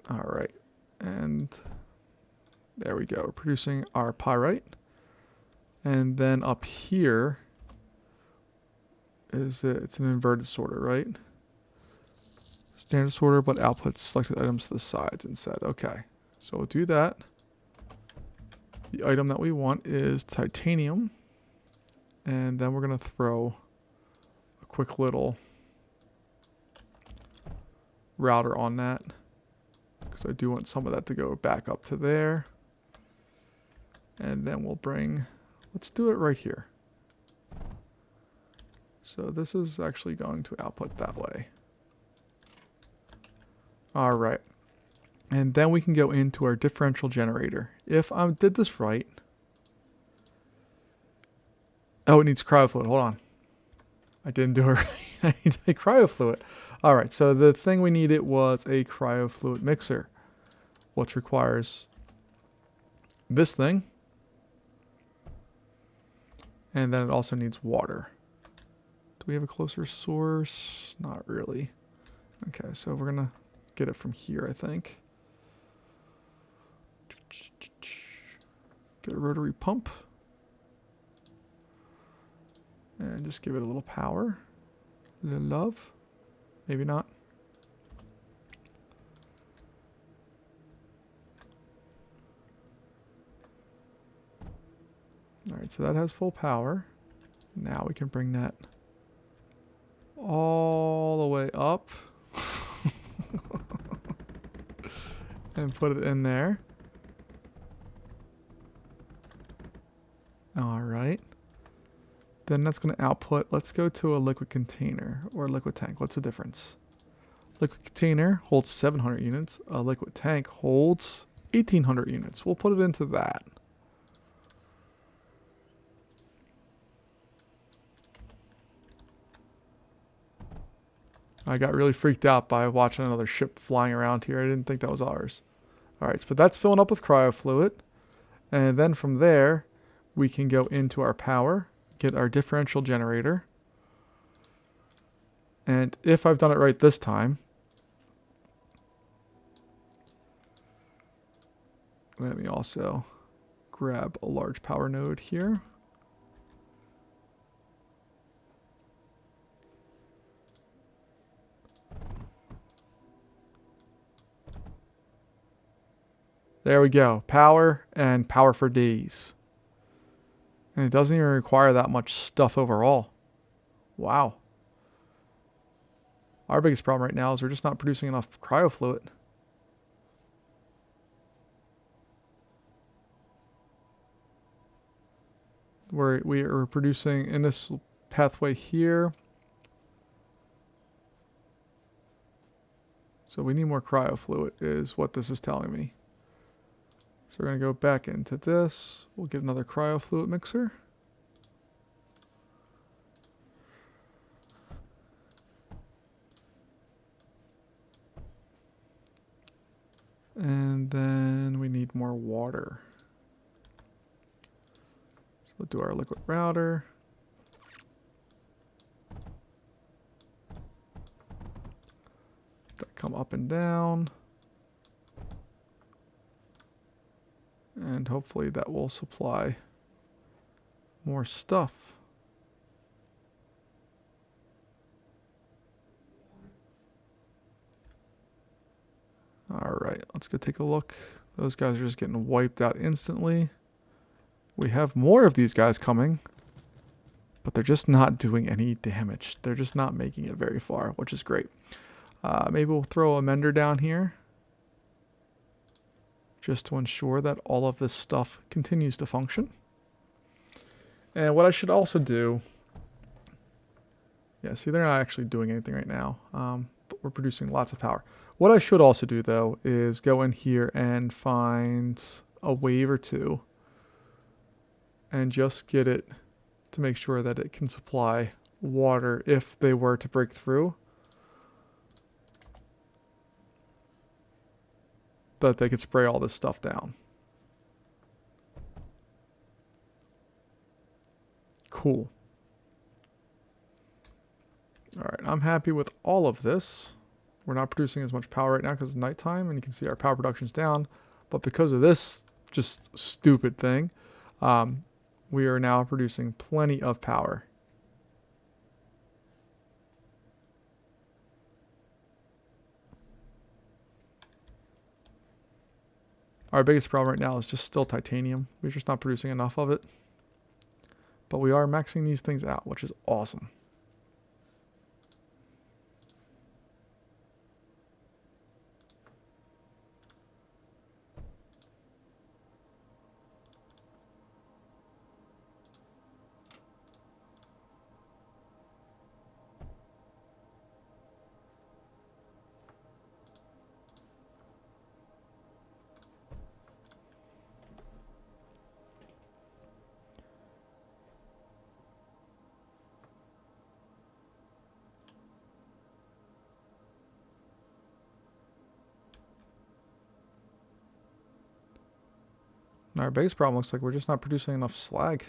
All right, and there we go. We're producing our pyrite, and then up here is it's an inverted sorter, right? Standard sorter, but outputs selected items to the sides instead. Okay, so we'll do that. The item that we want is titanium. And then we're going to throw a quick little router on that, because I do want some of that to go back up to there. And then we'll let's do it right here. So this is actually going to output that way. All right. And then we can go into our differential generator. If I did this right. Oh, it needs cryofluid. Hold on. I didn't do it right. I need a cryofluid. All right. So the thing we needed was a cryofluid mixer, which requires this thing. And then it also needs water. Do we have a closer source? Not really. Okay, so we're going to get it from here, I think. Get a rotary pump. And just give it a little power. A little love. Maybe not. Alright, so that has full power. Now we can bring that all the way up. And put it in there. Alright. Then that's going to output. Let's go to a liquid container or a liquid tank. What's the difference? Liquid container holds 700 units. A liquid tank holds 1,800 units. We'll put it into that. I got really freaked out by watching another ship flying around here. I didn't think that was ours. Alright, but that's filling up with cryofluid. And then from there, we can go into our power, get our differential generator. And if I've done it right this time, let me also grab a large power node here. There we go. Power and power for days. And it doesn't even require that much stuff overall. Wow. Our biggest problem right now is we're just not producing enough cryofluid. We are producing in this pathway here. So we need more cryofluid is what this is telling me. So we're going to go back into this. We'll get another cryofluid mixer. And then we need more water. So we'll do our liquid router. That come up and down. And hopefully that will supply more stuff. All right, let's go take a look. Those guys are just getting wiped out instantly. We have more of these guys coming, but they're just not doing any damage. They're just not making it very far, which is great. Maybe we'll throw a mender down here, just to ensure that all of this stuff continues to function. And what I should also do, yeah, see, they're not actually doing anything right now, but we're producing lots of power. What I should also do, though, is go in here and find a wave or two and just get it to make sure that it can supply water if they were to break through, that they could spray all this stuff down. Cool. All right, I'm happy with all of this. We're not producing as much power right now because it's nighttime, and you can see our power production's down. But because of this just stupid thing, we are now producing plenty of power. Our biggest problem right now is just still titanium. We're just not producing enough of it. But we are maxing these things out, which is awesome. And our biggest problem looks like we're just not producing enough slag.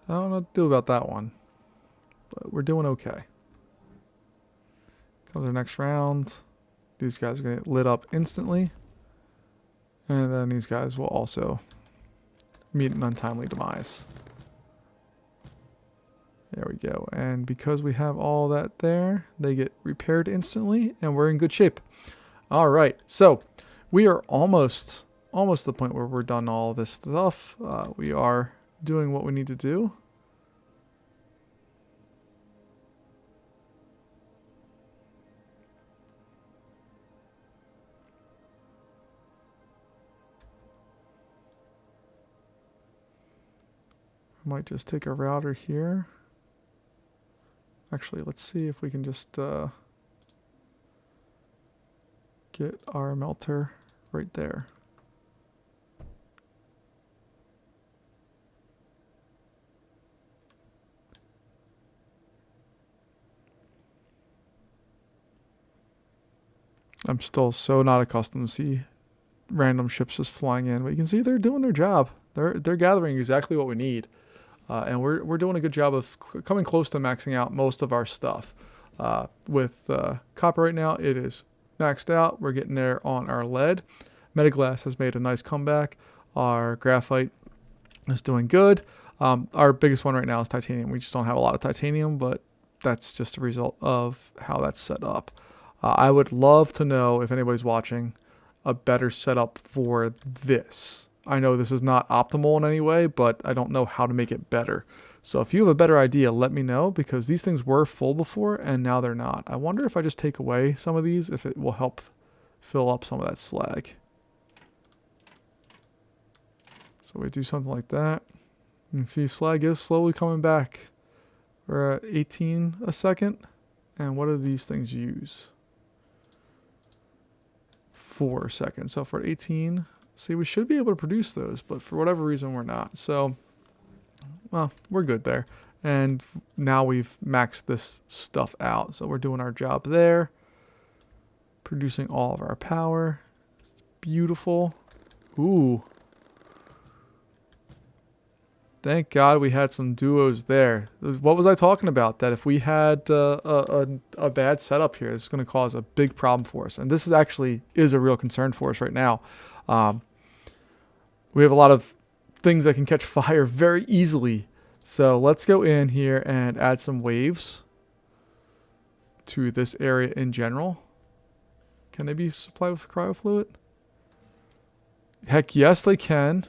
I don't know what to do about that one. But we're doing okay. Comes our next round. These guys are going to get lit up instantly. And then these guys will also meet an untimely demise. There we go. And because we have all that there, they get repaired instantly, and we're in good shape. All right. So we are almost to the point where we're done all this stuff. We are doing what we need to do. I might just take a router here. Actually, let's see if we can just get our melter right there. I'm still so not accustomed to see random ships just flying in, but you can see they're doing their job. They're gathering exactly what we need. And we're doing a good job of coming close to maxing out most of our stuff. With copper right now, it is maxed out. We're getting there on our lead. Metaglass has made a nice comeback. Our graphite is doing good. Our biggest one right now is titanium. We just don't have a lot of titanium, but that's just a result of how that's set up. I would love to know, if anybody's watching, a better setup for this. I know this is not optimal in any way, but I don't know how to make it better. So if you have a better idea, let me know, because these things were full before and now they're not. I wonder if I just take away some of these, if it will help fill up some of that slag. So we do something like that. You can see slag is slowly coming back. We're at 18 a second. And what do these things use? 4 seconds. So for 18, see, we should be able to produce those, but for whatever reason, we're not. So, well, we're good there. And now we've maxed this stuff out. So we're doing our job there. Producing all of our power. It's beautiful. Ooh. Thank God we had some duos there. What was I talking about? That if we had a bad setup here, it's going to cause a big problem for us. And this is a real concern for us right now. We have a lot of things that can catch fire very easily. So let's go in here and add some waves to this area in general. Can they be supplied with cryofluid? Heck yes, they can.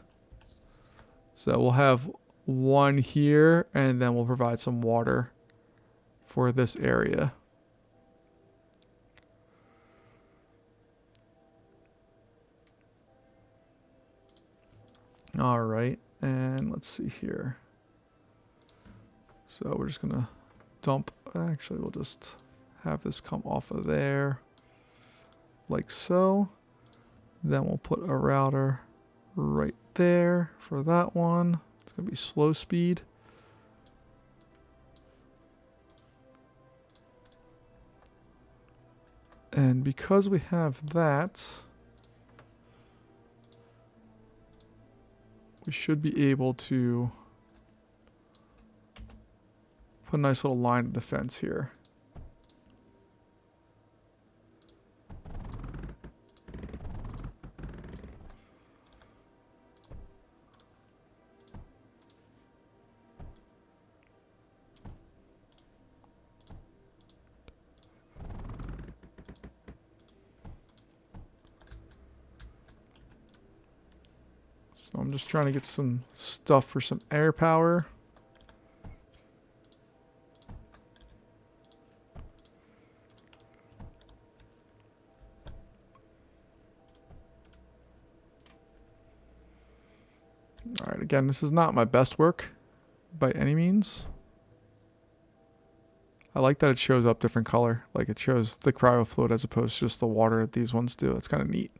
So we'll have one here, and then we'll provide some water for this area. All right, and let's see here. So we're just gonna dump, actually we'll just have this come off of there, like so. Then we'll put a router right there for that one. It's gonna be slow speed. And because we have that, we should be able to put a nice little line of defense here. So I'm just trying to get some stuff for some air power. Alright, again, this is not my best work by any means. I like that it shows up different color. Like it shows the cryo fluid as opposed to just the water that these ones do. It's kind of neat.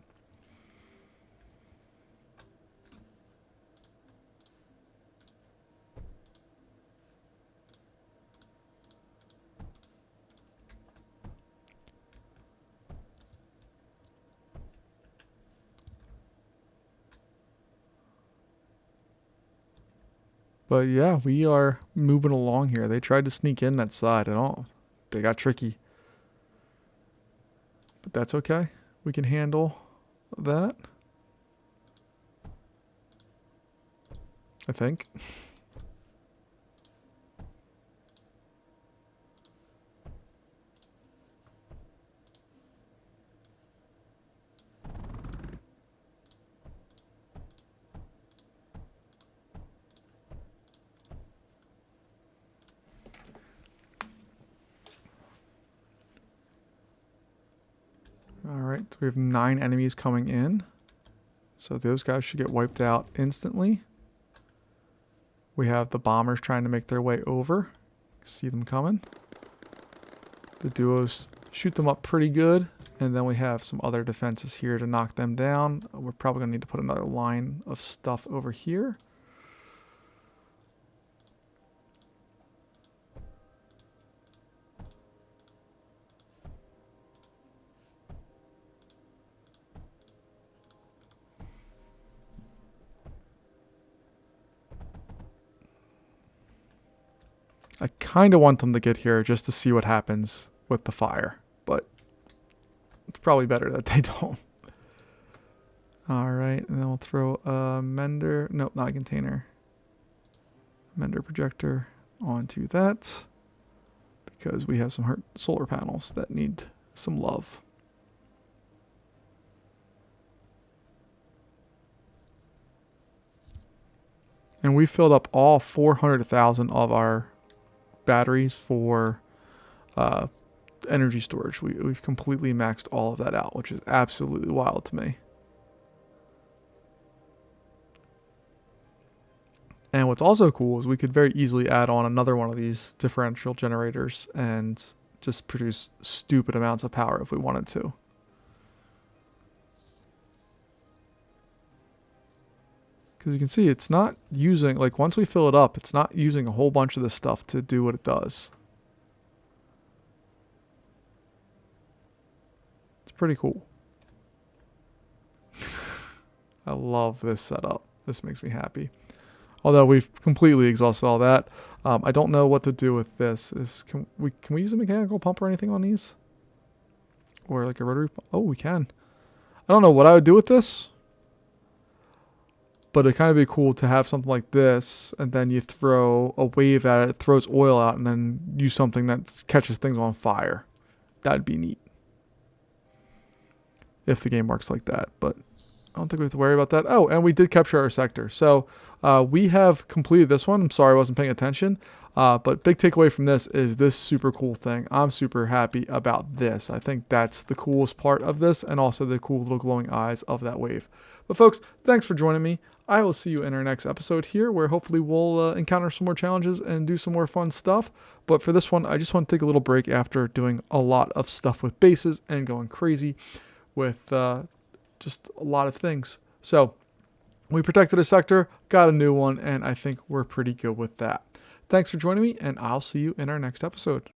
But yeah, we are moving along here. They tried to sneak in that side and all. They got tricky. But that's okay. We can handle that. I think. Alright, so we have 9 enemies coming in. So those guys should get wiped out instantly. We have the bombers trying to make their way over. See them coming. The duos shoot them up pretty good. And then we have some other defenses here to knock them down. We're probably going to need to put another line of stuff over here. I kind of want them to get here just to see what happens with the fire, but it's probably better that they don't. All right, and then we'll throw a mender. Nope, not a container. Mender projector onto that because we have some solar panels that need some love. And we filled up all 400,000 of our batteries for energy storage. We've completely maxed all of that out, which is absolutely wild to me. And what's also cool is we could very easily add on another one of these differential generators and just produce stupid amounts of power if we wanted to. Because you can see it's not using, like once we fill it up, it's not using a whole bunch of this stuff to do what it does. It's pretty cool. I love this setup. This makes me happy. Although we've completely exhausted all that. I don't know what to do with this. Can we use a mechanical pump or anything on these? Or like a rotary pump? Oh, we can. I don't know what I would do with this. But it'd kind of be cool to have something like this, and then you throw a wave at it, it throws oil out, and then use something that catches things on fire. That'd be neat. If the game works like that, but I don't think we have to worry about that. Oh, and we did capture our sector. So we have completed this one. I'm sorry I wasn't paying attention. But big takeaway from this is this super cool thing. I'm super happy about this. I think that's the coolest part of this, and also the cool little glowing eyes of that wave. But folks, thanks for joining me. I will see you in our next episode here, where hopefully we'll encounter some more challenges and do some more fun stuff. But for this one, I just want to take a little break after doing a lot of stuff with bases and going crazy with just a lot of things. So we protected a sector, got a new one, and I think we're pretty good with that. Thanks for joining me, and I'll see you in our next episode.